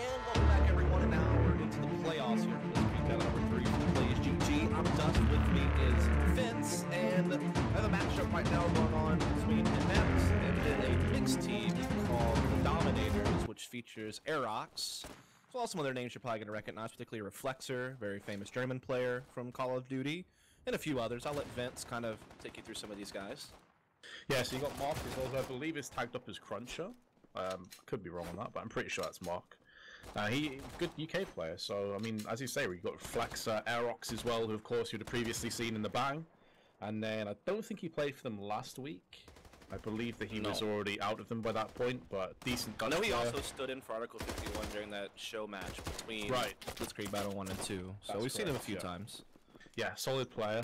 And welcome back, everyone. And now we're into the playoffs here for Blitzkrieg battle number 3 for Plays GG. I'm Dust. With me is Vince, and I have a matchup right now going on between Inept and a mixed team called the Dominatorz, which features Aerox, as well as some other names you're probably going to recognize, particularly Reflexer, very famous German player from Call of Duty, and a few others. I'll let Vince kind of take you through some of these guys. Yeah, so you got Mark as well, who I believe is tagged up as Cruncher. I could be wrong on that, but I'm pretty sure that's Mark. He good UK player, so I mean, as you say, we've got Reflexer, Aerox as well, who of course you'd have previously seen in the Bang. And then I don't think he played for them last week. I believe that he was already out of them by that point, but decent gun. I know he also stood in for Article 51 during that show match between Blitzkrieg Battle 1 and 2, so we've seen him a few times. Yeah, solid player,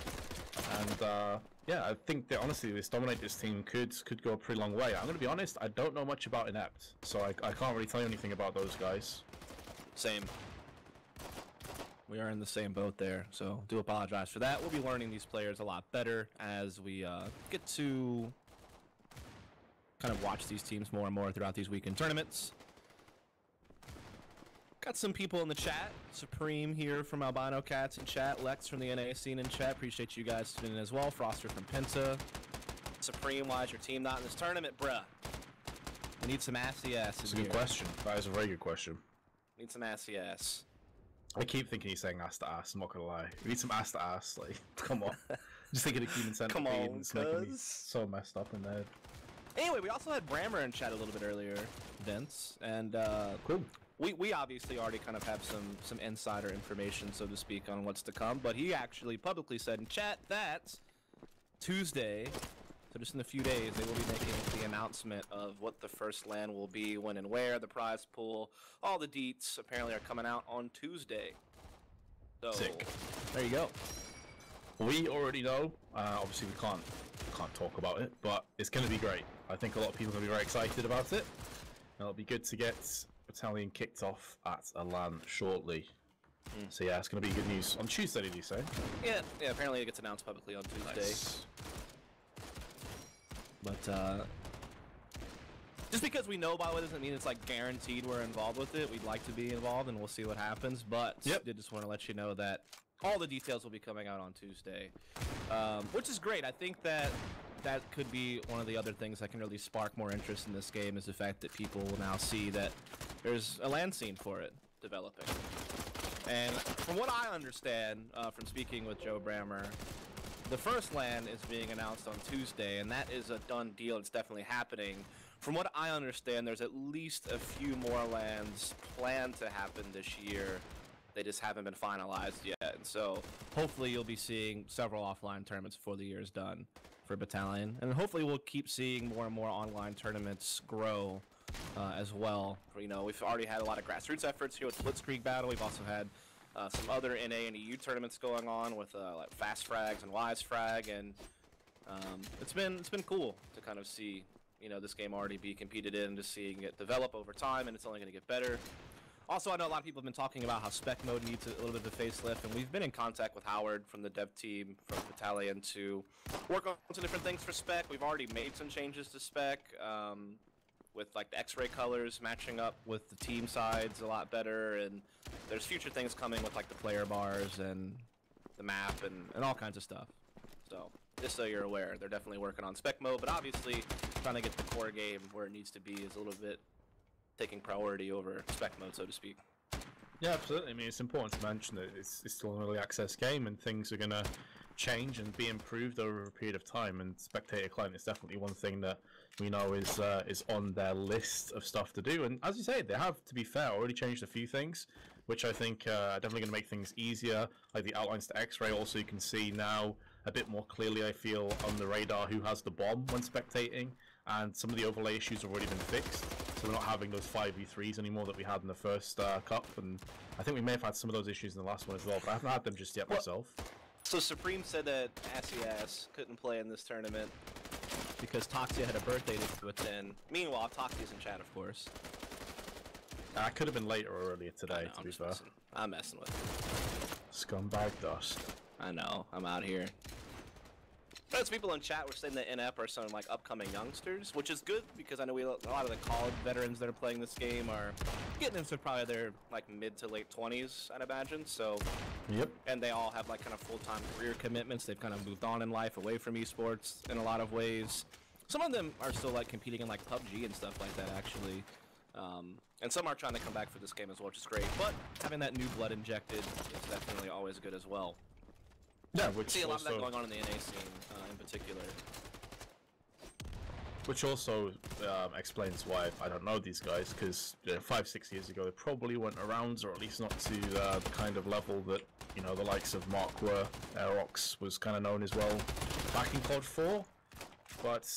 and yeah, I think that honestly this Dominatorz team could go a pretty long way. I'm going to be honest, I don't know much about Inept, so I can't really tell you anything about those guys. Same. We are in the same boat there, so do apologize for that. We'll be learning these players a lot better as we get to kind of watch these teams more and more throughout these weekend tournaments. Got some people in the chat. Supreme here from Albino Cats in chat. Lex from the NA scene in chat. Appreciate you guys tuning in as well. Froster from Penta. Supreme, why is your team not in this tournament, bruh? We need some assy ass. That's a good question. That is a very good question. Need some assy ass. I keep thinking he's saying ass to ass, I'm not gonna lie. We need some ass to ass, like, come on. Just thinking of human centipede and it's making me so messed up in there. Anyway, we also had Brammer in chat a little bit earlier, Vince, and cool. We obviously already kind of have some insider information, so to speak, on what's to come, but he actually publicly said in chat that Tuesday, so just in a few days, they will be making the announcement of what the first LAN will be, when and where, the prize pool, all the deets apparently are coming out on Tuesday. So, sick. There you go. We already know, obviously we can't talk about it, but it's going to be great. I think a lot of people are going to be very excited about it. And it'll be good to get Battalion kicked off at a LAN shortly. So yeah, it's going to be good news. On Tuesday, did you say? Yeah, apparently it gets announced publicly on Tuesday. Nice. But just because we know about it doesn't mean it's like guaranteed we're involved with it. We'd like to be involved, and we'll see what happens. But I just want to let you know that all the details will be coming out on Tuesday, which is great. I think that could be one of the other things that can really spark more interest in this game, is the fact that people will now see that there's a LAN scene for it developing. And from what I understand from speaking with Joe Brammer, the first LAN is being announced on Tuesday, and that is a done deal. It's definitely happening. From what I understand, there's at least a few more LANs planned to happen this year. They just haven't been finalized yet. And so hopefully you'll be seeing several offline tournaments before the year is done for Battalion. And hopefully we'll keep seeing more and more online tournaments grow as well. You know, we've already had a lot of grassroots efforts here with Blitzkrieg Battle. We've also had some other NA and EU tournaments going on with like Fast Frags and Wise Frag, and it's been cool to kind of see, you know, this game already be competed in, just seeing it develop over time, and it's only going to get better. Also, I know a lot of people have been talking about how spec mode needs a little bit of a facelift, and we've been in contact with Howard from the dev team from Battalion to work on some different things for spec. We've already made some changes to spec with like the X-ray colors matching up with the team sides a lot better, and there's future things coming with like the player bars and the map and all kinds of stuff. So just so you're aware, they're definitely working on spec mode, but obviously trying to get the core game where it needs to be is a little bit taking priority over spec mode, so to speak. Yeah, absolutely. I mean, it's important to mention that it's still an early access game, and things are going to change and be improved over a period of time. And spectator client is definitely one thing that we know is on their list of stuff to do. And as you say, they have, to be fair, already changed a few things, which I think are definitely going to make things easier. Like the outlines to X-ray, also you can see now a bit more clearly, I feel, on the radar who has the bomb when spectating. And some of the overlay issues have already been fixed, so we're not having those 5v3s anymore that we had in the first cup, and I think we may have had some of those issues in the last one as well, but I haven't had them just yet myself. So Supreme said that Assy Ass couldn't play in this tournament because Toxia had a birthday to attend. Meanwhile, Toxia's in chat, of course. I could have been later or earlier today, to be fair. I'm messing with it. Scumbag Dust. I know, I'm out here. There's people in chat were saying that Inept are some like upcoming youngsters, which is good because I know a lot of the college veterans that are playing this game are getting into probably their like mid to late 20s, I'd imagine. So, yep. And they all have like kind of full-time career commitments. They've kind of moved on in life, away from esports in a lot of ways. Some of them are still like competing in like PUBG and stuff like that, actually. And some are trying to come back for this game as well, which is great. But having that new blood injected is definitely always good as well. Yeah, which see a lot of that going on in the NA scene in particular. Which also explains why I don't know these guys, because 5-6 years ago they probably weren't around, or at least not to the kind of level that the likes of Mark were. Aerox was kind of known as well back in COD 4, but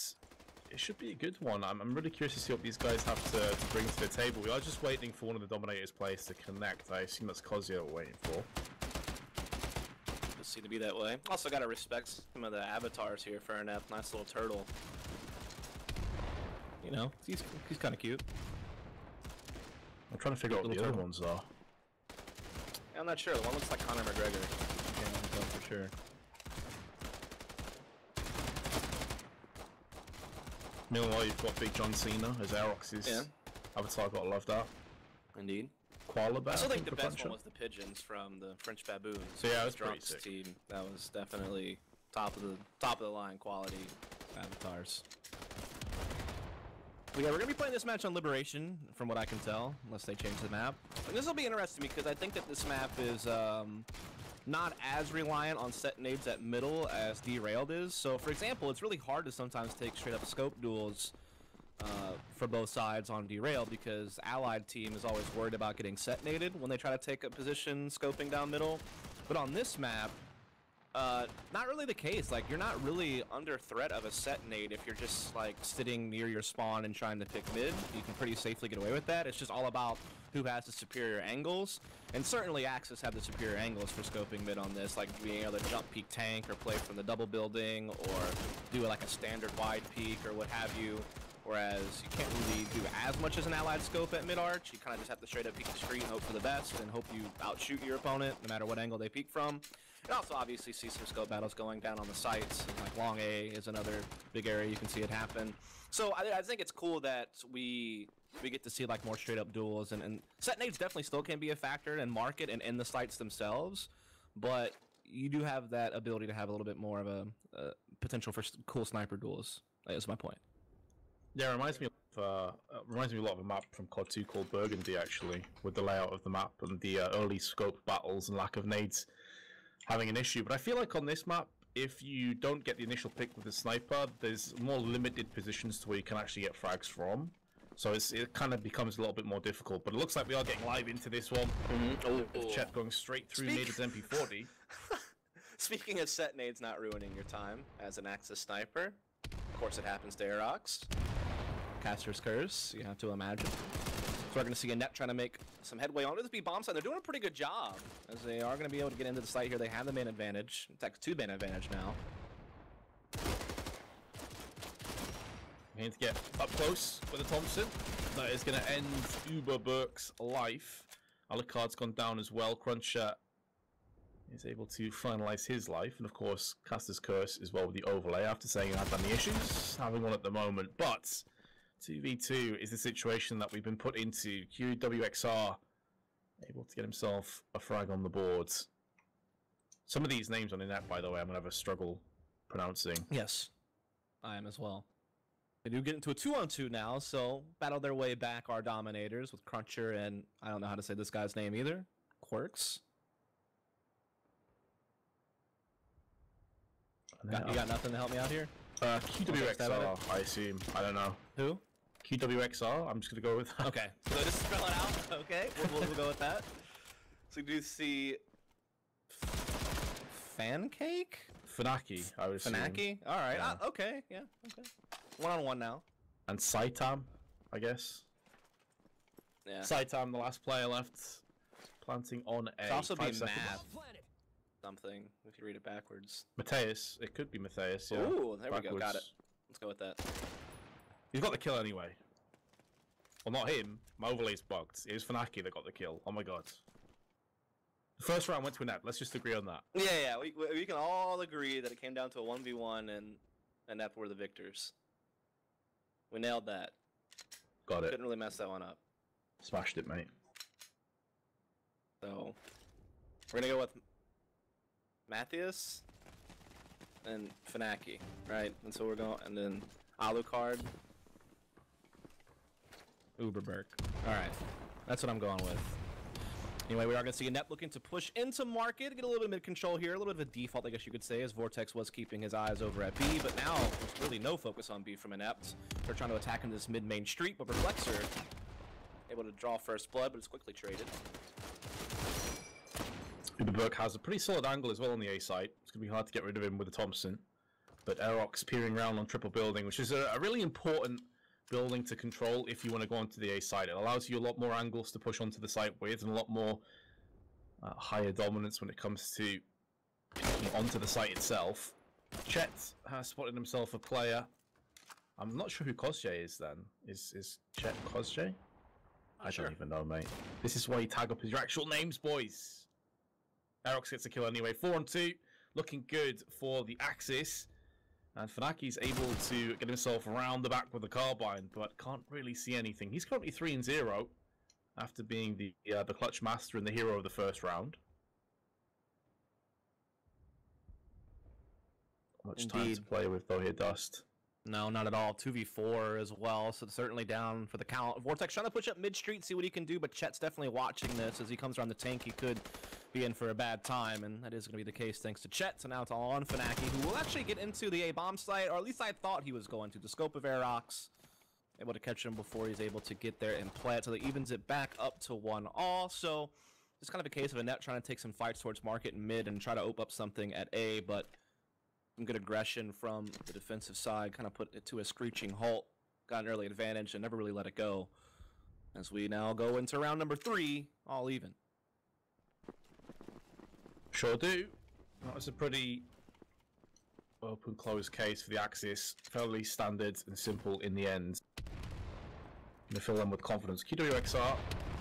it should be a good one. I'm really curious to see what these guys have to bring to the table. We are just waiting for one of the Dominator's players to connect. I assume that's Kozio we're waiting for. Does seem to be that way. Also gotta respect some of the avatars here for Inept. Nice little turtle. He's kind of cute. I'm trying to figure out what the other ones are. Yeah, I'm not sure. The one looks like Conor McGregor. Yeah, for sure. Meanwhile, you've got Big John Cena as Aerox's avatar. Gotta love that. Indeed. Qualaba, I still think the best one was the pigeons from the French Baboons. So yeah, that's pretty sick. Team. That was definitely top of the line quality avatars. But yeah, we're gonna be playing this match on Liberation, from what I can tell, unless they change the map. And this will be interesting because I think that this map is not as reliant on set nades at middle as Derailed is. So, for example, it's really hard to sometimes take straight up scope duels for both sides on Derailed because Allied team is always worried about getting set naded when they try to take a position scoping down middle. But on this map, not really the case. Like, you're not really under threat of a set nade if you're just like sitting near your spawn and trying to pick mid. You can pretty safely get away with that. It's just all about who has the superior angles, and certainly Axis have the superior angles for scoping mid on this, like being able to jump peek tank or play from the double building or do like a standard wide peek or what have you. Whereas you can't really do as much as an allied scope at mid arch. You kind of just have to straight up peek the street and hope for the best and hope you outshoot your opponent no matter what angle they peek from. And also obviously see some scope battles going down on the sites, and like long A is another big area you can see it happen. So I think it's cool that we get to see like more straight up duels, and set nades definitely still can be a factor in market and in the sites themselves, but you do have that ability to have a little bit more of a potential for cool sniper duels. Is my point. Yeah, it reminds me a lot of a map from COD 2 called Burgundy, actually, with the layout of the map and the early scope battles and lack of nades having an issue. But I feel like on this map, if you don't get the initial pick with the sniper, there's more limited positions to where you can actually get frags from. So it kind of becomes a little bit more difficult. But it looks like we are getting live into this one. Chet going straight through Nader's MP40. Speaking of set nades not ruining your time as an Axis sniper, of course it happens to Aerox. Caster's Curse, you have to imagine. So we're going to see Inept trying to make some headway onto this B bomb side. They're doing a pretty good job, as they are going to be able to get into the site here. They have the main advantage. In fact, 2 main advantage now. We need to get up close with the Thompson. That is going to end Uber Burke's life. Alucard's gone down as well. Cruncher is able to finalize his life. And of course, Caster's Curse as well with the overlay after saying he had any issues. Having one at the moment, but 2v2 is the situation that we've been put into. QWXR able to get himself a frag on the boards. Some of these names on the net, by the way, I'm going to have a struggle pronouncing. Yes, I am as well. They do get into a 2-on-2 now, so battle their way back our Dominators with Cruncher and I don't know how to say this guy's name either. Quirks. You got nothing to help me out here? QWXR, I assume. I don't know. Who? QWXR, I'm just going to go with that. Okay, so just spell it out. Okay, we'll go with that. So we do see Fancake? Funaki, I would assume. Funaki? Alright, Yeah. Okay, yeah, okay. 1-on-1 now. And Saitam, I guess. Yeah. Saitam, the last player left, planting on A. It's also be 5 seconds. math. Something, if you read it backwards. Mateus, it could be Mateus, yeah. Ooh, there we go, Backwards. got it. Let's go with that. He's got the kill anyway. Well, not him. My overlay's bugged. It was Funaki that got the kill. Oh my god. The first round went to Inept. Let's just agree on that. Yeah, we can all agree that it came down to a 1v1 and Inept were the victors. We nailed that. Got it. Couldn't really mess that one up. Smashed it, mate. So we're gonna go with Matthias and Funaki, right? And so we're going, and then Alucard, Uberberg. All right, that's what I'm going with. Anyway, we are going to see Inept looking to push into market, get a little bit of mid-control here, a little bit of a default, I guess you could say, as Vortex was keeping his eyes over at B, but now there's really no focus on B from Inept. They're trying to attack into this mid-main street, but Reflexor able to draw first blood, but it's quickly traded. Uberberg has a pretty solid angle as well on the A site. It's going to be hard to get rid of him with the Thompson. But Aerox peering around on triple building, which is a really important building to control if you want to go onto the A site. It allows you a lot more angles to push onto the site with, and a lot more higher dominance when it comes to onto the site itself. Chet has spotted himself a player. I'm not sure who Kozjay is then. Is Chet Kozjay? I don't even know, mate. This is why you tag up your actual names, boys. Aerox gets a kill anyway. 4-on-2. Looking good for the Axis. And Funaki's able to get himself around the back with the carbine, but can't really see anything. He's currently 3-0 after being the clutch master and the hero of the first round. Not much time to play with though here, Dust. No, not at all. 2v4 as well, so certainly down for the count. Vortex trying to push up mid-street, see what he can do, but Chet's definitely watching this. As he comes around the tank, he could be in for a bad time, and that is going to be the case thanks to Chet. So now it's all on Funaki, who will actually get into the A-bomb site, or at least I thought he was going to. The scope of Aerox, able to catch him before he's able to get there and play it, so that evens it back up to 1-all. So it's kind of a case of Inept trying to take some fights towards market and mid and try to open up something at A, but some good aggression from the defensive side, kind of put it to a screeching halt, got an early advantage, and never really let it go. As we now go into round number 3, all even. Sure do. That was a pretty open-close case for the Axis. Fairly standard and simple in the end. Going to fill them with confidence. QWXR going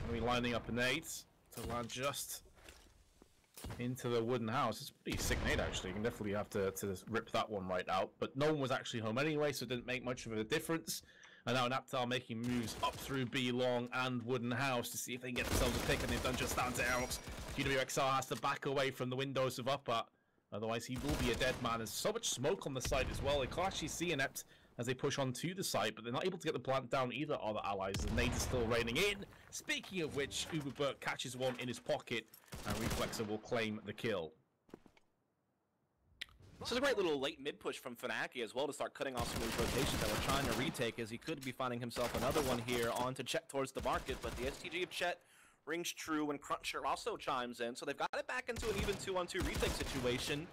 to be lining up a nade to land just into the wooden house. It's a pretty sick nade, actually. You can definitely have to rip that one right out. But no one was actually home anyway, so it didn't make much of a difference. And now Inept are making moves up through B long and wooden house to see if they can get themselves a pick, and they've done just that to Aerox. QWXR has to back away from the windows of upper, otherwise he will be a dead man. There's so much smoke on the site as well. They can't actually see Inept as they push onto the site, but they're not able to get the plant down either, are the allies. The nades are still raining in. Speaking of which, Uberberg catches one in his pocket, and Reflexor will claim the kill. This is a great little late mid-push from Funaki as well to start cutting off some of these rotations that we're trying to retake, as he could be finding himself another one here onto Chet towards the market, but the STG of Chet rings true, and Cruncher also chimes in, so they've got it back into an even 2-on-2 retake situation.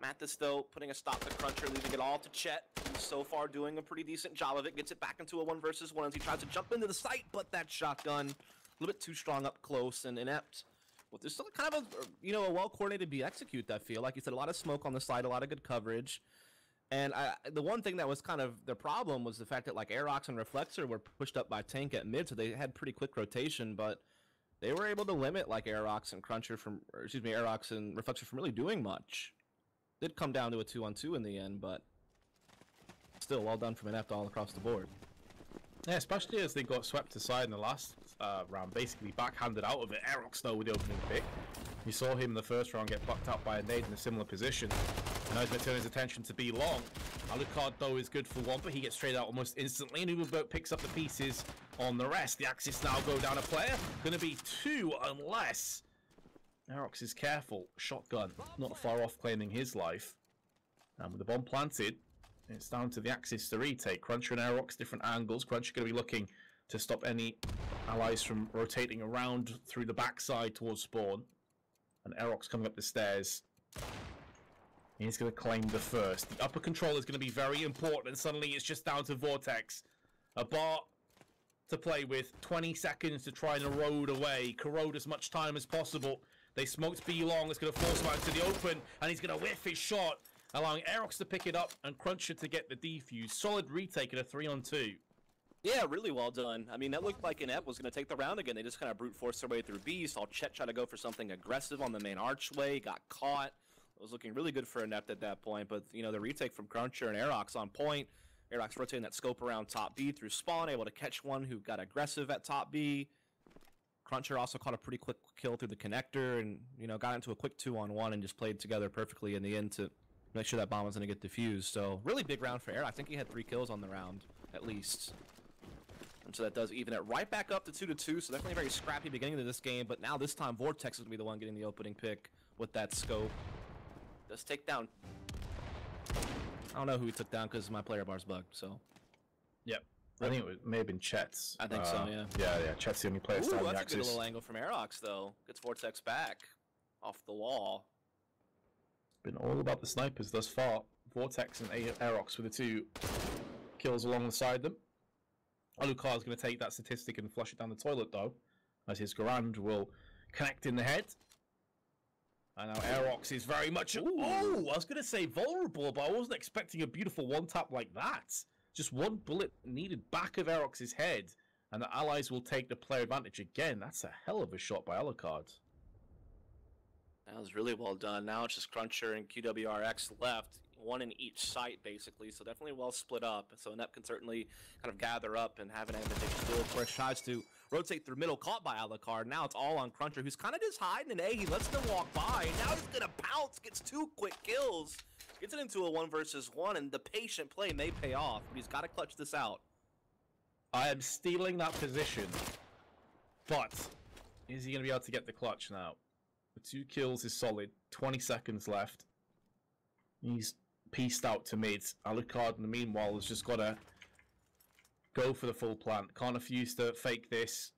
Mathis, though, putting a stop to Cruncher, leaving it all to Chet, who's so far doing a pretty decent job of it. Gets it back into a 1 versus 1 as he tries to jump into the site, but that shotgun a little bit too strong up close, and Inept. Well, there's still kind of a well-coordinated B execute, I feel. Like you said, a lot of smoke on the side, a lot of good coverage. And the one thing that was kind of the problem was the fact that like Aerox and Reflexor were pushed up by tank at mid, so they had pretty quick rotation, but they were able to limit like Aerox and Cruncher Aerox and Reflexor from really doing much. Did come down to a 2-on-2 in the end, but still well done from Inept all across the board. Yeah, especially as they got swept aside in the last round, basically backhanded out of it. Aerox though with the opening pick. You saw him in the first round get plucked out by a nade in a similar position. And now he's going to turn his attention to B long. Alucard though is good for one, but he gets straight out almost instantly, and Uberberg picks up the pieces on the rest. The Axis now go down a player. Going to be 2 unless Aerox is careful. Shotgun not far off claiming his life. And with the bomb planted, it's down to the Axis to retake. Cruncher and Aerox, different angles. Cruncher going to be looking to stop any allies from rotating around through the backside towards spawn. And Aerox coming up the stairs. He's going to claim the first. The upper control is going to be very important, and suddenly it's just down to Vortex. A bar to play with, 20 seconds to try and erode away, corrode as much time as possible. They smoked B long, it's going to force him out into the open, and he's going to whiff his shot, allowing Aerox to pick it up and Cruncher to get the defuse. Solid retake at a 3-on-2. Yeah, really well done. I mean, that looked like Inept was going to take the round again. They just kind of brute forced their way through B. Saw Chet try to go for something aggressive on the main archway, got caught. It was looking really good for Inept at that point, but, you know, the retake from Cruncher and Aerox on point. Aerox rotating that scope around top B through spawn, able to catch one who got aggressive at top B. Cruncher also caught a pretty quick kill through the connector and, you know, got into a quick 2-on-1 and just played together perfectly in the end to make sure that bomb was going to get defused. So, really big round for Aerox. I think he had 3 kills on the round, at least. And so that does even it right back up to 2-2, so definitely a very scrappy beginning to this game, but now this time Vortex is going to be the one getting the opening pick with that scope. Does take down... I don't know who he took down because my player bar's bugged, so... Yep. I think it may have been Chet's. I think so, yeah. Yeah, Chet's the only player standing the that's a good little angle from Aerox, though. Gets Vortex back off the wall. Been all about the snipers thus far. Vortex and Aerox with the 2 kills alongside them. Alucard's going to take that statistic and flush it down the toilet, though, as his Garand will connect in the head. And now Aerox is very much... Oh, I was going to say vulnerable, but I wasn't expecting a beautiful one-tap like that. Just one bullet needed back of Aerox's head, and the allies will take the player advantage again. That's a hell of a shot by Alucard. That was really well done. Now it's just Cruncher and QWRX left, one in each site, basically, so definitely well split up. So Inept can certainly kind of gather up and have an advantage still. Of course, tries to rotate through middle, caught by Alucard. Now it's all on Cruncher, who's kind of just hiding in A. He lets them walk by, and now he's going to pounce, gets 2 quick kills, gets it into a 1 versus 1, and the patient play may pay off, but he's got to clutch this out. I am stealing that position, but is he going to be able to get the clutch now? The 2 kills is solid, 20 seconds left. He's pieced out to mid. Alucard, in the meanwhile, has just got to go for the full plant. Can't refuse to fake this.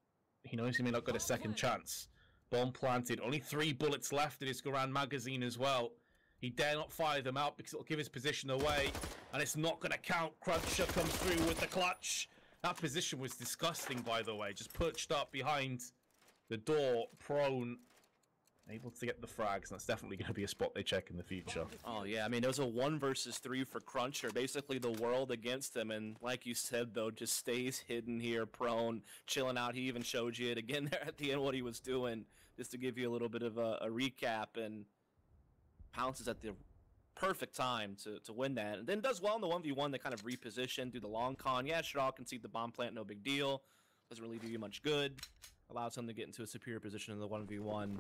He knows he may not get a second chance. Bomb planted. Only 3 bullets left in his Garand magazine as well. He dare not fire them out because it'll give his position away. And it's not going to count. Cruncher comes through with the clutch. That position was disgusting, by the way. Just perched up behind the door, prone. Able to get the frags, and that's definitely going to be a spot they check in the future. Oh, yeah. I mean, it was a 1 versus 3 for Cruncher. Basically, the world against him. And like you said, though, just stays hidden here, prone, chilling out. He even showed you it again there at the end, what he was doing, just to give you a little bit of a recap. And pounces at the perfect time to win that. And then does well in the 1v1. They kind of reposition, do the long con. Yeah, sure, I'll concede the bomb plant, no big deal. Doesn't really do you much good. Allows him to get into a superior position in the 1v1.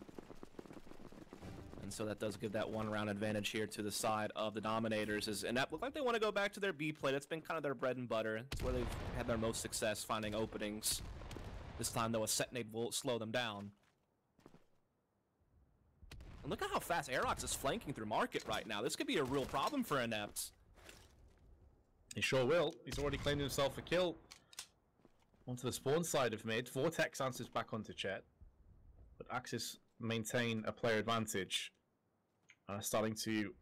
And so that does give that 1-round advantage here to the side of the Dominators. And that look like they want to go back to their B play. That's been kind of their bread and butter. It's where they've had their most success finding openings. This time, though, a set nade will slow them down. And look at how fast Aerox is flanking through market right now. This could be a real problem for Inept. He sure will. He's already claimed himself a kill. Onto the spawn side of mid. Vortex answers back onto Chet. But Axis maintain a player advantage and are starting to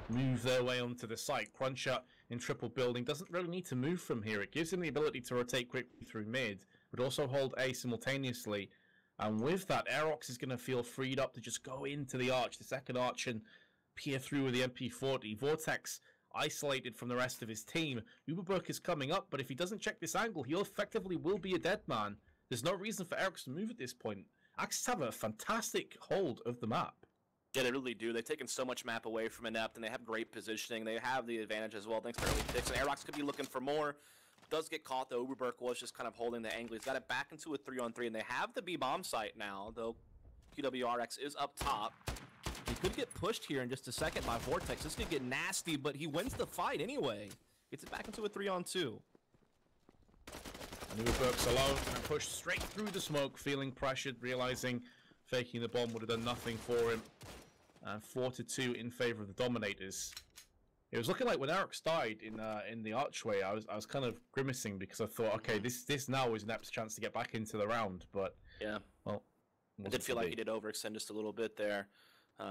move their way onto the site. Cruncher in triple building doesn't really need to move from here. It gives him the ability to rotate quickly through mid, but also hold A simultaneously. And with that, Aerox is going to feel freed up to just go into the arch, the second arch, and peer through with the MP40. Vortex isolated from the rest of his team. Uberberg is coming up, but if he doesn't check this angle, he effectively will be a dead man. There's no reason for Aerox to move at this point. Axis have a fantastic hold of the map. Yeah, they really do. They've taken so much map away from Inept, and they have great positioning. They have the advantage as well, thanks to early picks. And Aerox could be looking for more. Does get caught, though. Uberberg was just kind of holding the angle. He's got it back into a 3-on-3, and they have the B-bomb site now, though QWRX is up top. He could get pushed here in just a second by Vortex. This could get nasty, but he wins the fight anyway. Gets it back into a 3-on-2. And Uberberg's alone and pushed straight through the smoke, feeling pressured, realizing faking the bomb would have done nothing for him. And 4-2 in favor of the Dominators. It was looking like when Aerox died in the archway, I was kind of grimacing because I thought, okay, this now is Inept's chance to get back into the round. But yeah, well, I did feel like he did overextend just a little bit there.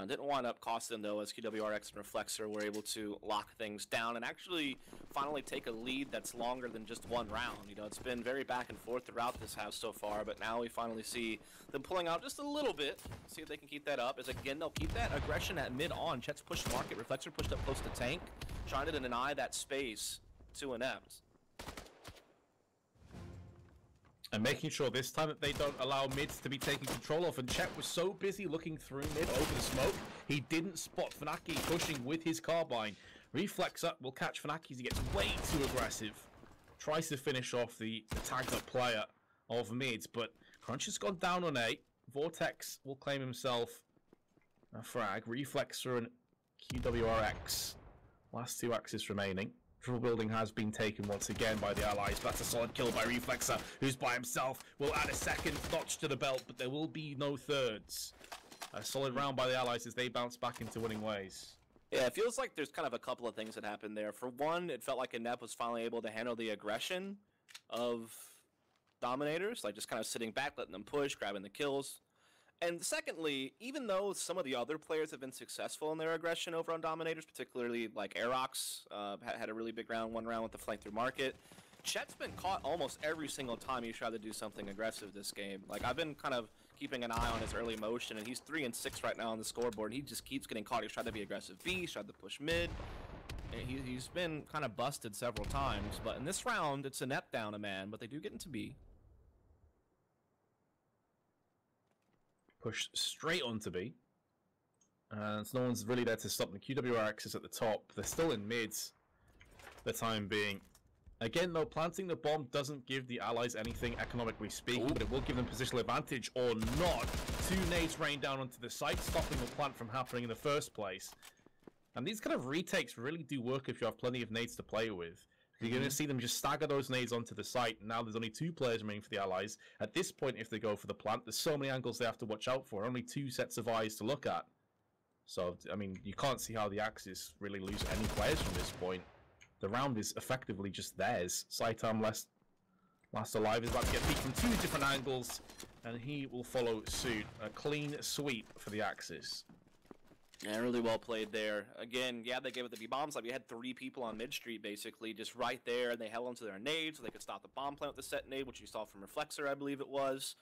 Didn't wind up costing them, though, as QWRX and Reflexor were able to lock things down and actually finally take a lead that's longer than just 1 round. You know, it's been very back and forth throughout this house so far, but now we finally see them pulling out just a little bit. See if they can keep that up, as again, they'll keep that aggression at mid-on. Chet's pushed market, Reflexor pushed up close to tank, trying to deny that space to Inept. And making sure this time that they don't allow mids to be taken control of. And Chet was so busy looking through mid over the smoke, he didn't spot Funaki pushing with his carbine. Reflexer will catch Funaki as he gets way too aggressive. Tries to finish off the tagged up player of mids, but Crunch has gone down on A. Vortex will claim himself a frag. Reflexer and QWRX. Last 2 axes remaining. Triple building has been taken once again by the allies, but that's a solid kill by Reflexer, who's by himself. Will add a second notch to the belt, but there will be no thirds. A solid round by the allies as they bounce back into winning ways. Yeah, it feels like there's kind of a couple of things that happened there. For one, it felt like Inept was finally able to handle the aggression of Dominators, like just kind of sitting back, letting them push, grabbing the kills. And secondly, even though some of the other players have been successful in their aggression over on Dominators, particularly like Aerox had a really big round, one round with the flank through market, Chet's been caught almost every single time he's tried to do something aggressive this game. Like, I've been kind of keeping an eye on his early motion, and he's 3 and 6 right now on the scoreboard, and he just keeps getting caught. He's tried to be aggressive B, he's tried to push mid, and he's been kind of busted several times. But in this round, it's Inept down a man, but they do get into B. Push straight onto B. And no one's really there to stop them. QWRX is at the top. They're still in mids the time being. Again, though, planting the bomb doesn't give the allies anything economically speaking, but it will give them positional advantage or not. 2 nades rain down onto the site, stopping the plant from happening in the first place. And these kind of retakes really do work if you have plenty of nades to play with. You're going to see them just stagger those nades onto the site. Now there's only 2 players remaining for the allies. At this point, if they go for the plant, there's so many angles they have to watch out for. Only 2 sets of eyes to look at. So, I mean, you can't see how the Axis really lose any players from this point. The round is effectively just theirs. Saitam last alive is about to get beat from 2 different angles, and he will follow suit. A clean sweep for the Axis. Yeah, really well played there. Again, yeah, they gave it the B-bombs. Like, we had 3 people on mid-street, basically, just right there, and they held onto their nades so they could stop the bomb plant with the set nade, which you saw from Reflexer, I believe it was.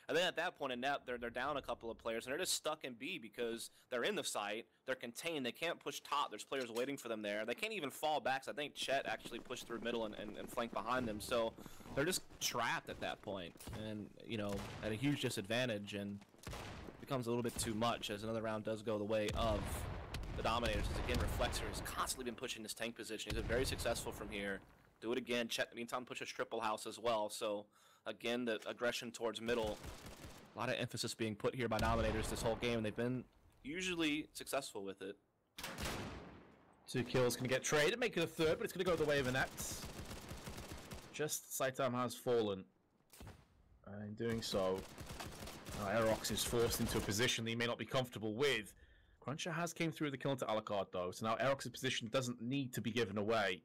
And then at that point, Inept, they're down a couple of players, and they're just stuck in B because they're in the site, they're contained, they can't push top, there's players waiting for them there. They can't even fall back, so I think Chet actually pushed through middle and flanked behind them, so they're just trapped at that point, and, you know, at a huge disadvantage, and becomes a little bit too much as another round does go the way of the Dominators. As again, Reflexer has constantly been pushing this tank position. He's been very successful from here. Do it again. Chet, in the meantime, pushes triple house as well. So, again, the aggression towards middle. A lot of emphasis being put here by Dominators this whole game, and they've been usually successful with it. 2 kills going to get traded, make it a 3rd, but it's going to go the way of Inept. Just Saitam has fallen. And in doing so, Aerox is forced into a position that he may not be comfortable with. Cruncher has came through the kill into Alucard though, so now Aerox's position doesn't need to be given away.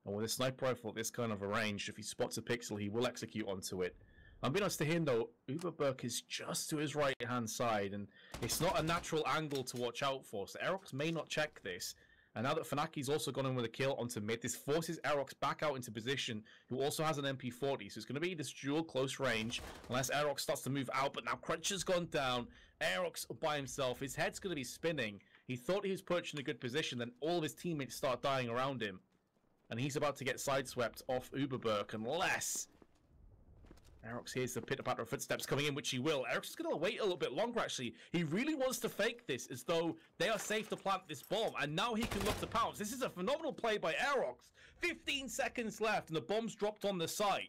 And with a sniper rifle at this kind of a range, if he spots a pixel, he will execute onto it. I'm being honest to him though, Uberberg is just to his right hand side, and it's not a natural angle to watch out for, so Aerox may not check this. And now that Funaki's also gone in with a kill onto mid, this forces Aerox back out into position, who also has an MP40, so it's going to be this dual close range, unless Aerox starts to move out, but now Cruncher's gone down, Aerox by himself, his head's going to be spinning. He thought he was perched in a good position, then all of his teammates start dying around him, and he's about to get sideswept off Uberberg, unless Aerox hears the pitter-patter of footsteps coming in, which he will. Aerox is going to wait a little bit longer, actually. He really wants to fake this as though they are safe to plant this bomb, and now he can look to pounce. This is a phenomenal play by Aerox. 15 seconds left, and the bomb's dropped on the site.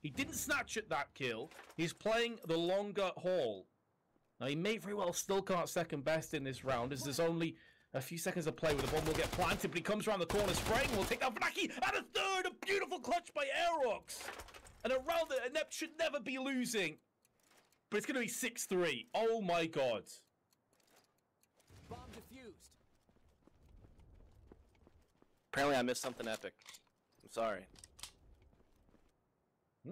He didn't snatch at that kill. He's playing the longer haul. Now, he may very well still come out second best in this round, as there's only a few seconds of play where the bomb will get planted, but he comes around the corner spraying, will take down Funaki, and a 3rd! A beautiful clutch by Aerox! And a round that Inept should never be losing. But it's going to be 6-3. Oh my god. Bomb defused. Apparently I missed something epic. I'm sorry. I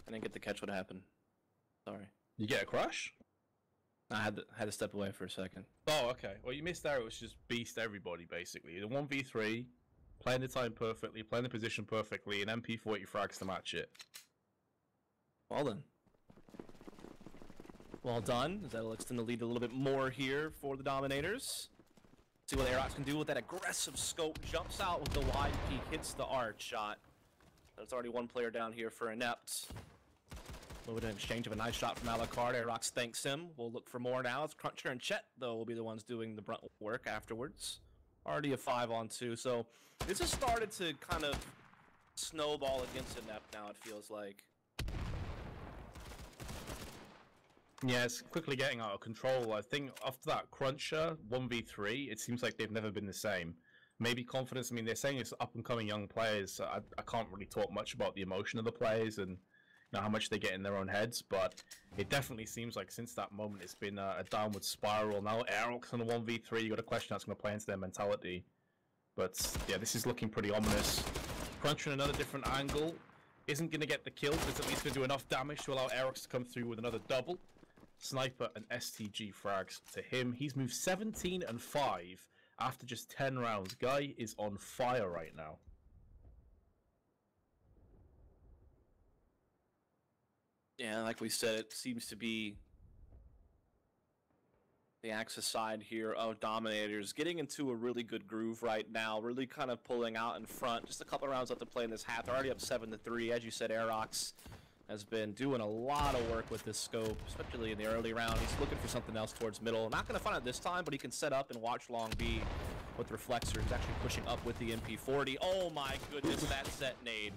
didn't get to catch what happened. Sorry. You get a crush? I had to step away for a second. Oh, okay. Well, you missed there. It was just beast everybody, basically. The 1v3, playing the time perfectly, playing the position perfectly, and MP40 frags to match it. Well then. Well done. That'll extend the lead a little bit more here for the Dominators. See what Aerox can do with that aggressive scope. Jumps out with the wide peak, hits the arch shot. There's already 1 player down here for Inept. A little bit of exchange of a nice shot from Alucard. Aerox thanks him. We'll look for more now. It's Cruncher and Chet, though, will be the ones doing the brunt work afterwards. Already a 5-on-2, so this has started to kind of snowball against Inept now, it feels like. Yeah, it's quickly getting out of control. I think after that Cruncher 1v3, it seems like they've never been the same. Maybe confidence, I mean, they're saying it's up-and-coming young players. So I can't really talk much about the emotion of the players and how much they get in their own heads, but it definitely seems like since that moment it's been a downward spiral. Now Aerox on a 1v3, you got a question that's going to play into their mentality. But yeah, this is looking pretty ominous. Cruncher in another different angle. Isn't going to get the kill, but it's at least going to do enough damage to allow Aerox to come through with another double. Sniper and STG frags to him. He's moved 17 and 5 after just 10 rounds. Guy is on fire right now. Yeah, like we said, it seems to be the Axis side here of Dominatorz getting into a really good groove right now, really kind of pulling out in front. Just a couple rounds left to play in this half. They're already up 7-3. As you said, Aerox has been doing a lot of work with this scope, especially in the early round. He's looking for something else towards middle. Not going to find it this time, but he can set up and watch long B with Reflexor. He's actually pushing up with the MP40. Oh my goodness, that set nade.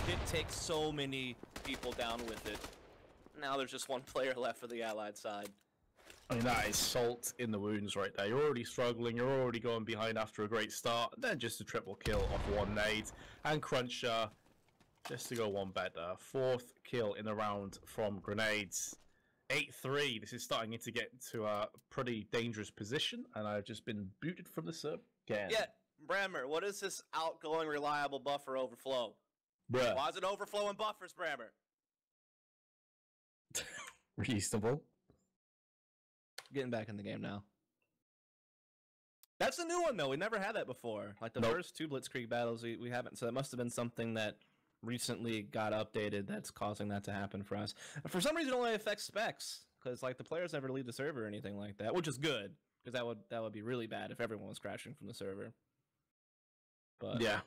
It takes so many people down with it. Now there's just one player left for the Allied side. I mean, that is salt in the wounds right there. You're already struggling, you're already going behind after a great start, and then just a triple kill off one nade. And Cruncher, just to go one better, 4th kill in the round from grenades. 8-3, this is starting to get to a pretty dangerous position, and I've just been booted from the server again. Yeah, Brammer, what is this outgoing reliable buffer overflow? Bruh. Why is it overflowing buffers, Brammer? Reasonable. Getting back in the game now. That's a new one, though. We never had that before. Like the first 2 Blitzkrieg battles, we haven't. So that must have been something that recently got updated that's causing that to happen for us. And for some reason, it only affects specs because like the players never leave the server or anything like that, which is good because that would be really bad if everyone was crashing from the server. But yeah.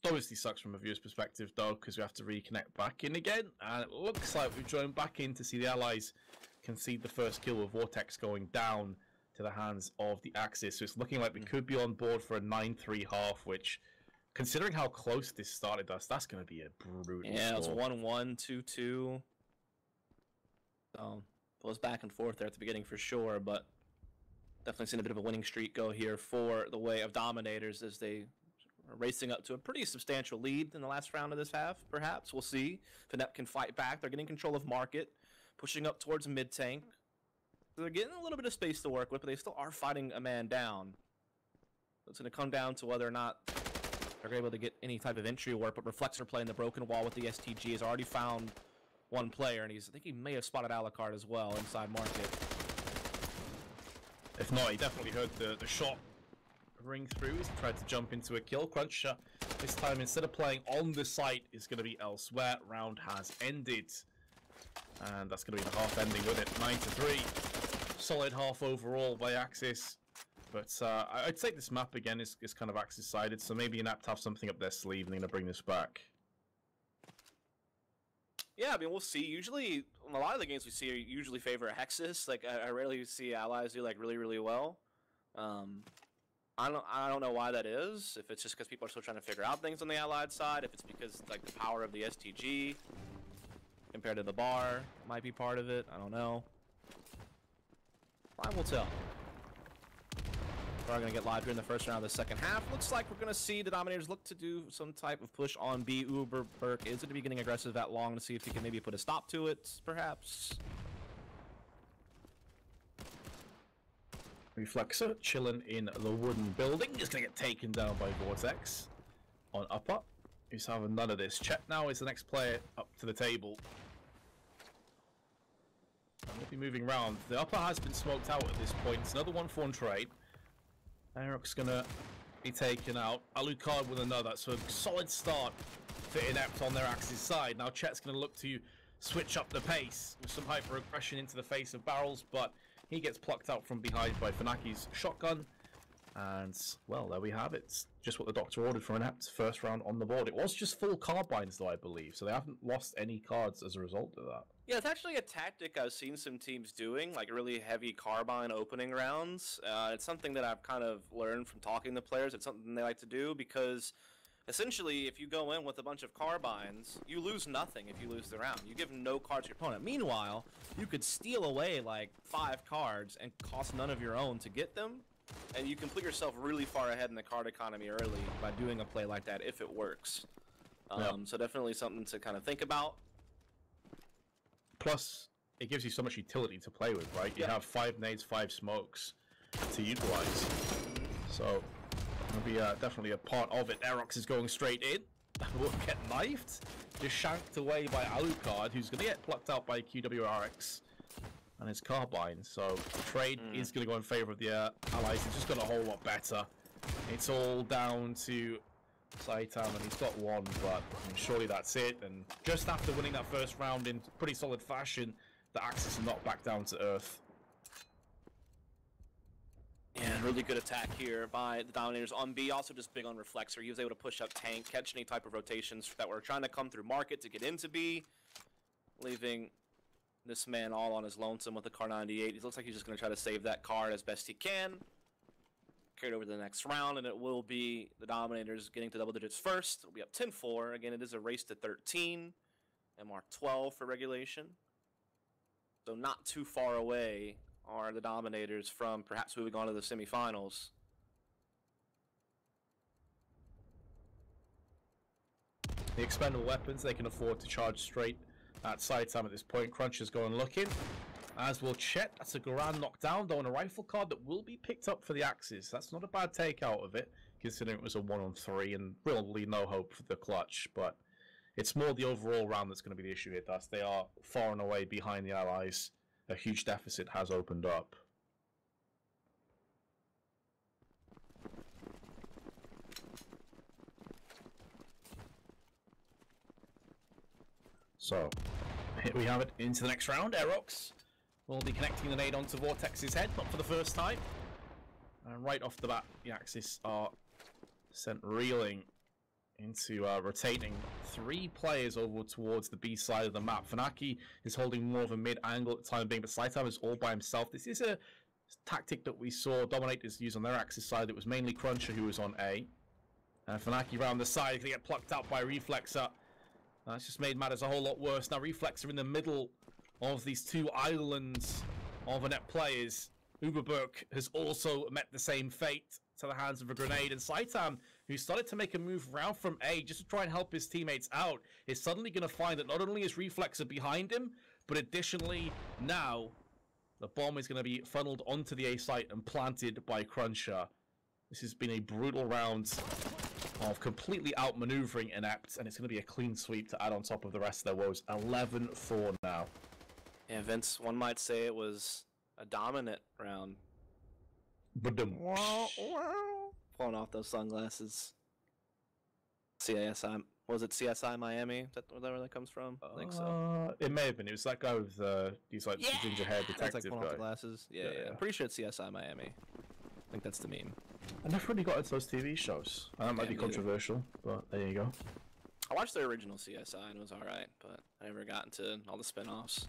Obviously sucks from a viewer's perspective, though, because we have to reconnect back in again. And it looks like we've joined back in to see the Allies concede the first kill with Vortex going down to the hands of the Axis. So it's looking like we could be on board for a 9-3 half, which, considering how close this started us, that's going to be a brutal yeah, score. It was 1-1, 2-2. So it was back and forth there at the beginning for sure, but definitely seen a bit of a winning streak go here for the way of Dominatorz as they are racing up to a pretty substantial lead in the last round of this half, perhaps. We'll see if Inept can fight back. They're getting control of Market, pushing up towards mid-tank. So they're getting a little bit of space to work with, but they still are fighting a man down. So it's going to come down to whether or not they're able to get any type of entry work, but Reflexor playing the broken wall with the STG has already found one player, and I think he may have spotted Alucard as well inside Market. If not, he definitely heard the shot ring through as he tried to jump into a kill. Cruncher, this time, instead of playing on the site, is going to be elsewhere. Round has ended. And that's going to be the half ending with it. 9-3. Solid half overall by Axis. But I'd say this map, again, is kind of Axis-sided, so maybe Inept have something up their sleeve and they're going to bring this back. Yeah, I mean, we'll see. Usually, a lot of the games we see usually favor Hexus. Like, I rarely see Allies do, like, really, really well. I don't know why that is. If it's just because people are still trying to figure out things on the Allied side. If it's because, like, the power of the STG compared to the bar might be part of it. I don't know. Time will tell. We're going to get live here in the first round of the second half. Looks like we're going to see the Dominatorz look to do some type of push on B. Uberberg is going to be getting aggressive that long to see if he can maybe put a stop to it, perhaps. Reflexor chilling in the wooden building. He's going to get taken down by Vortex on upper. He's having none of this. Chet now is the next player up to the table. And we'll be moving around. The upper has been smoked out at this point. It's another 1-4 trade. Eric's going to be taken out. Alucard with another. So a solid start for Inept on their Axis side. Now Chet's going to look to switch up the pace with some hyper-aggression into the face of Barrels, but he gets plucked out from behind by Fanaki's shotgun. And, well, there we have it. Just what the doctor ordered for Inept. First round on the board. It was just full carbines, though, I believe. So they haven't lost any cards as a result of that. Yeah, it's actually a tactic I've seen some teams doing, like really heavy carbine opening rounds. It's something that I've kind of learned from talking to players. It's something they like to do because essentially, if you go in with a bunch of carbines, you lose nothing if you lose the round. You give no cards to your opponent. Meanwhile, you could steal away like 5 cards and cost none of your own to get them, and you can put yourself really far ahead in the card economy early by doing a play like that if it works. So definitely something to kind of think about. Plus, it gives you so much utility to play with, right? You have 5 nades, 5 smokes to utilize. So, it'll be definitely a part of it. Aerox is going straight in. Will get knifed. Just shanked away by Alucard, who's going to get plucked out by QWRX and his carbine. So, the trade is going to go in favor of the allies. It's just got a whole lot better. It's all down to Saitam, and he's got 1, but I mean, surely that's it. And just after winning that first round in pretty solid fashion, the Axis are knocked back down to earth. Yeah, really good attack here by the Dominators on B. Also just big on Reflexor. He was able to push up tank, catch any type of rotations that were trying to come through market to get into B, leaving this man all on his lonesome with the Car 98. He looks like he's just going to try to save that card as best he can. Carried over to the next round, and it will be the Dominators getting to double digits first. It'll be up 10-4. Again, it is a race to 13. MR 12 for regulation. So not too far away are the Dominators from perhaps moving on to the semifinals. The expendable weapons, they can afford to charge straight at Saitam at this point. Crunch is going looking. As will Chet. That's a Goran knockdown, though, on a rifle card that will be picked up for the Axis. That's not a bad take out of it, considering it was a 1-on-3 and probably no hope for the clutch. But it's more the overall round that's going to be the issue here, thus. They are far and away behind the Allies. A huge deficit has opened up. So, here we have it into the next round. Aerox will be connecting the nade onto Vortex's head, not for the first time. And right off the bat, the Axis are sent reeling into rotating 3 players over towards the B side of the map. Funaki is holding more of a mid angle at the time being, but Saitam is all by himself. This is a tactic that we saw Dominators use on their Axis side. It was mainly Cruncher who was on A. And Funaki around the side is going to get plucked up by Reflexor. That's just made matters a whole lot worse. Now Reflexor in the middle of these 2 islands of Inept players. Uberberg has also met the same fate to the hands of a grenade, and Saitam, who started to make a move around from A just to try and help his teammates out, is suddenly going to find that not only is Reflexor behind him, but additionally now the bomb is going to be funneled onto the A site and planted by Cruncher. This has been a brutal round of completely outmaneuvering Inept, and it's going to be a clean sweep to add on top of the rest of their woes. 11-4 now. Yeah, Vince, one might say it was a dominant round. Pulling off those sunglasses. CSI, was it CSI Miami? Is that where that comes from? I think so. It may have been. It was that guy with he's like the ginger hair detective like guy. Off the glasses. Yeah. I'm pretty sure it's CSI Miami. I think that's the meme. I never really got into those TV shows. That might be controversial, but there you go. I watched the original CSI and it was alright, but I never got into all the spin-offs.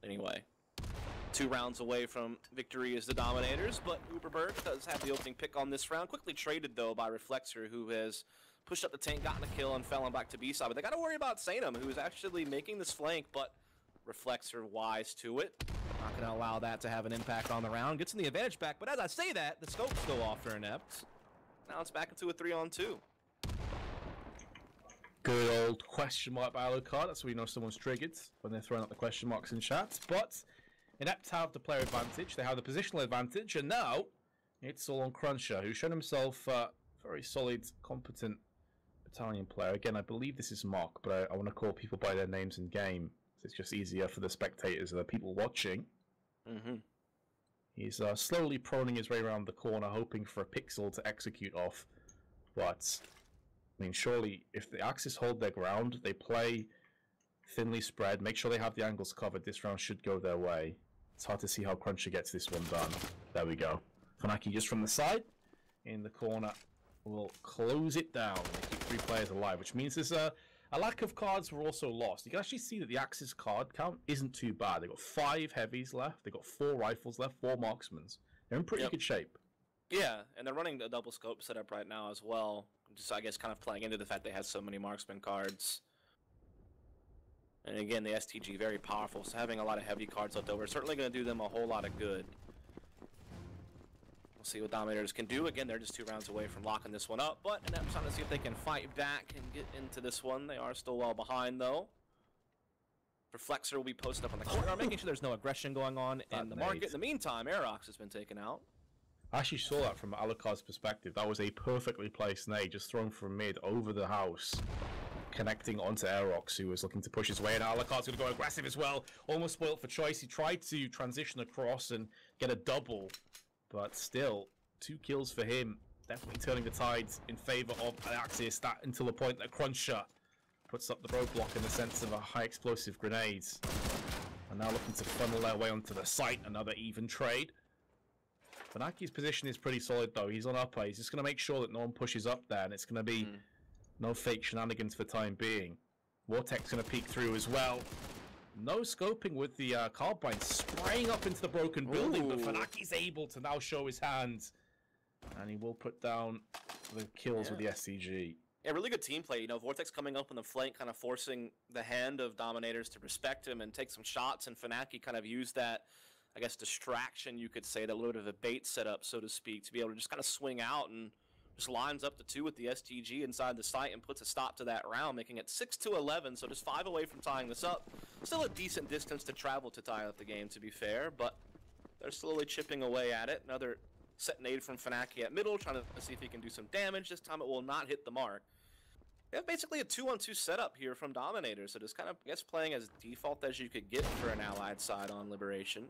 Anyway, 2 rounds away from victory is the Dominators, but Uberberg does have the opening pick on this round. Quickly traded, though, by Reflexor, who has pushed up the tank, gotten a kill, and fell on back to B side. But they got to worry about Sanem, who is actually making this flank, but Reflexor wise to it. Not going to allow that to have an impact on the round. Gets in the advantage back, but as I say that, the scopes go off for Inept. Now it's back into a 3-on-2. Good old question mark by Alucard. That's when you know someone's triggered, when they're throwing out the question marks in chat. But Inept have the player advantage, they have the positional advantage, and now it's all on Cruncher, who's shown himself very solid, competent battalion player. Again, I believe this is Mark, but I want to call people by their names in game. It's just easier for the spectators and the people watching. He's slowly proning his way around the corner, hoping for a pixel to execute off. But I mean, surely, if the Axis hold their ground, they play thinly spread, make sure they have the angles covered, this round should go their way. It's hard to see how Cruncher gets this one done. There we go. Funaki just from the side, in the corner, will close it down. They keep 3 players alive, which means there's a a lack of cards were also lost. You can actually see that the Axis card count isn't too bad. They've got 5 heavies left. They've got 4 rifles left, 4 marksmans. They're in pretty good shape. Yeah, and they're running a double scope setup right now as well. Just, I guess, kind of playing into the fact they have so many marksman cards. And again, the STG very powerful, so having a lot of heavy cards left over is certainly going to do them a whole lot of good. We'll see what Dominatorz can do. Again, they're just 2 rounds away from locking this one up, but Inept's trying to see if they can fight back and get into this one. They are still well behind, though. Reflexor will be posted up on the corner, making sure there's no aggression going on in the market. In the meantime, Aerox has been taken out. I actually saw that from Alucard's perspective. That was a perfectly placed nade, just thrown from mid over the house, connecting onto Aerox, who was looking to push his way, and Alucard's going to go aggressive as well. Almost spoiled for choice. He tried to transition across and get a double, but still, 2 kills for him. Definitely turning the tides in favor of Axis, that until the point that Cruncher puts up the roadblock in the sense of a high explosive grenades. And now looking to funnel their way onto the site, another even trade. Fnaki's position is pretty solid though. He's on upper. He's just going to make sure that no one pushes up there, and it's going to be no fake shenanigans for the time being. Vortex going to peek through as well. No scoping with the carbine, spraying up into the broken building, but Fnaki's able to now show his hands, and he will put down the kills with the SCG. Yeah, really good team play. You know, Vortex coming up on the flank, kind of forcing the hand of Dominatorz to respect him and take some shots, and Fnatic kind of used that, I guess, distraction, you could say, that little bit of a bait setup, so to speak, to be able to just kind of swing out and just lines up the 2 with the STG inside the site and puts a stop to that round, making it 6-11, so just 5 away from tying this up. Still a decent distance to travel to tie up the game, to be fair, but they're slowly chipping away at it. Another set nade from Fnatic at middle, trying to see if he can do some damage. This time it will not hit the mark. They have basically a 2-on-2 setup here from Dominatorz, so just kind of, I guess, playing as default as you could get for an allied side on Liberation.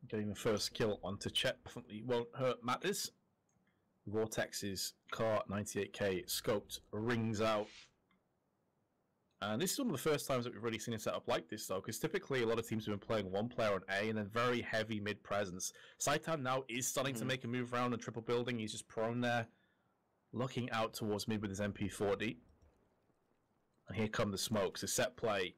Getting the first kill onto Chet definitely won't hurt matters. Vortex's car 98k scoped rings out. And this is one of the first times that we've really seen a setup like this though, because typically a lot of teams have been playing 1 player on A and then very heavy mid presence. Saitan now is starting to make a move around and triple building. He's just prone there, looking out towards mid with his MP40. And here come the smokes, a set play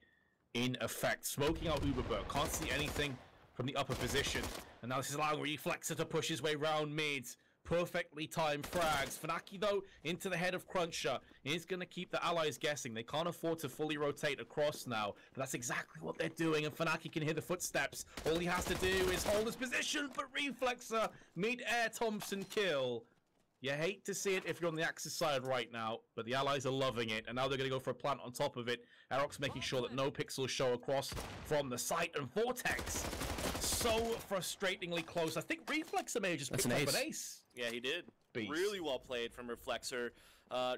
in effect, smoking out Uberberg. Can't see anything from the upper position, and now this is allowing Reflexor to push his way round mid. Perfectly timed frags. Fnatic though into the head of Cruncher is going to keep the allies guessing. They can't afford to fully rotate across now, but that's exactly what they're doing, and Fnatic can hear the footsteps. All he has to do is hold his position, but Reflexor mid-air Thompson kill. You hate to see it if you're on the Axis side right now, but the allies are loving it, and now they're going to go for a plant on top of it. Aerox making sure that no pixels show across from the site, and Vortex so frustratingly close. I think Reflexor may have just picked up an ace. Yeah, he did. Beast. Really well played from Reflexor.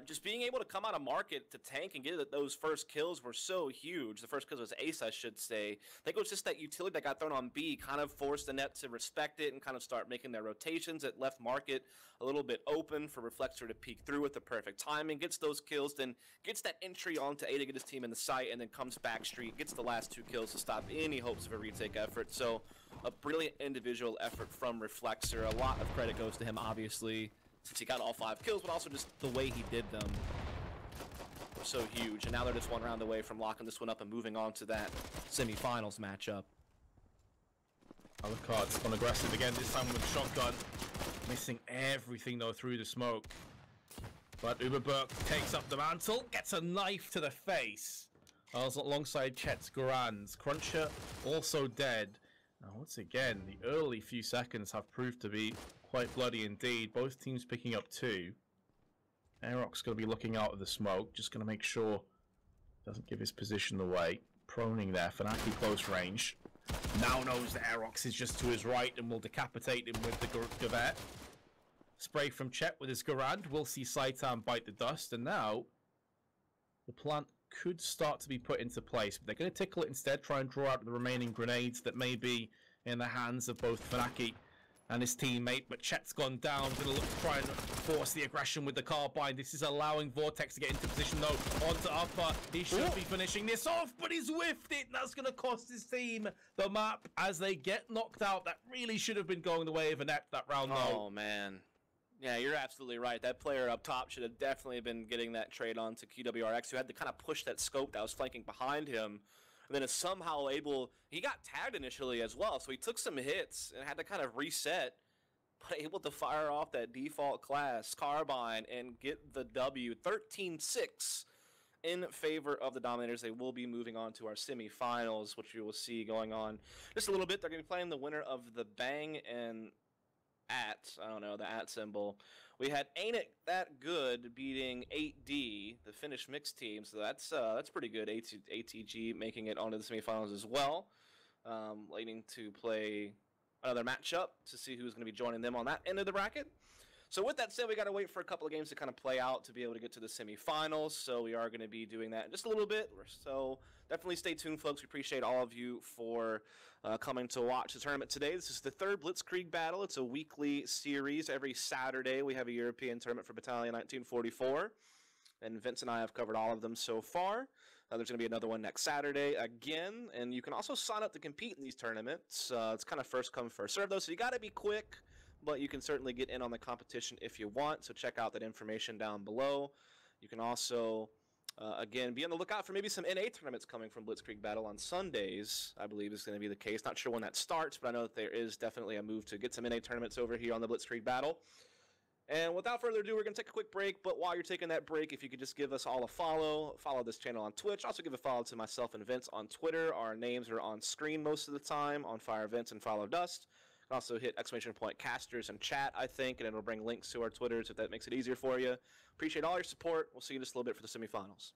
Just being able to come out of market to tank and get those first kills were so huge. The first kills was ace, I should say. I think it was just that utility that got thrown on B kind of forced the net to respect it and kind of start making their rotations. It left market a little bit open for Reflexor to peek through with the perfect timing, gets those kills, then gets that entry onto A to get his team in the site, and then comes back street, gets the last 2 kills to stop any hopes of a retake effort. So a brilliant individual effort from Reflexor. A lot of credit goes to him, obviously, since he got all 5 kills, but also just the way he did them were so huge. And now they're just 1 round away from locking this one up and moving on to that semifinals matchup. Alucard's gone aggressive again, this time with a shotgun. Missing everything though through the smoke. But Uberberg takes up the mantle, gets a knife to the face. Alongside Chet's Garands. Cruncher also dead. Now once again, the early few seconds have proved to be quite bloody indeed. Both teams picking up 2. Aerox going to be looking out of the smoke, just going to make sure doesn't give his position away. Proning there, Fnatic close range. Now knows that Aerox is just to his right and will decapitate him with the Gavette. Spray from Chet with his Garand. We'll see Saitan bite the dust, and now the plant could start to be put into place, but they're going to tickle it instead, try and draw out the remaining grenades that may be in the hands of both Fnatic and his teammate, but Chet's gone down. Going to look to try and force the aggression with the carbine. This is allowing Vortex to get into position though. Onto upper. He should be finishing this off, but he's whiffed it. And that's going to cost his team the map as they get knocked out. That really should have been going the way of Inept that round though. Oh man. Yeah, you're absolutely right. That player up top should have definitely been getting that trade on to QWRX, who had to kind of push that scope that was flanking behind him. And then is somehow able, he got tagged initially as well, so he took some hits and had to kind of reset, but able to fire off that default class carbine and get the W. 13-6 in favor of the Dominators. They will be moving on to our semifinals, which you will see going on just a little bit. They're going to be playing the winner of the Bang and the @ symbol. We had Ain't It That Good beating 8D, the Finnish mixed team, so that's pretty good. ATG making it onto the semifinals as well, waiting to play another matchup to see who's going to be joining them on that end of the bracket. So with that said, we got to wait for a couple of games to kind of play out to be able to get to the semifinals. So we are going to be doing that in just a little bit. So definitely stay tuned, folks. We appreciate all of you for coming to watch the tournament today. This is the third Blitzkrieg battle. It's a weekly series. Every Saturday we have a European tournament for Battalion 1944. And Vince and I have covered all of them so far. There's going to be another one next Saturday again. And you can also sign up to compete in these tournaments. It's kind of first come, first serve, though, so you got to be quick. But you can certainly get in on the competition if you want, so check out that information down below. You can also, again, be on the lookout for maybe some NA tournaments coming from Blitzkrieg Battle on Sundays, I believe is going to be the case. Not sure when that starts, but I know that there is definitely a move to get some NA tournaments over here on the Blitzkrieg Battle. And without further ado, we're going to take a quick break, but while you're taking that break, if you could just give us all a follow this channel on Twitch, also give a follow to myself and Vince on Twitter. Our names are on screen most of the time, on Fire Vince and Follow Dust. Also hit !casters and chat, I think, and it'll bring links to our Twitters if that makes it easier for you. Appreciate all your support. We'll see you in just a little bit for the semifinals.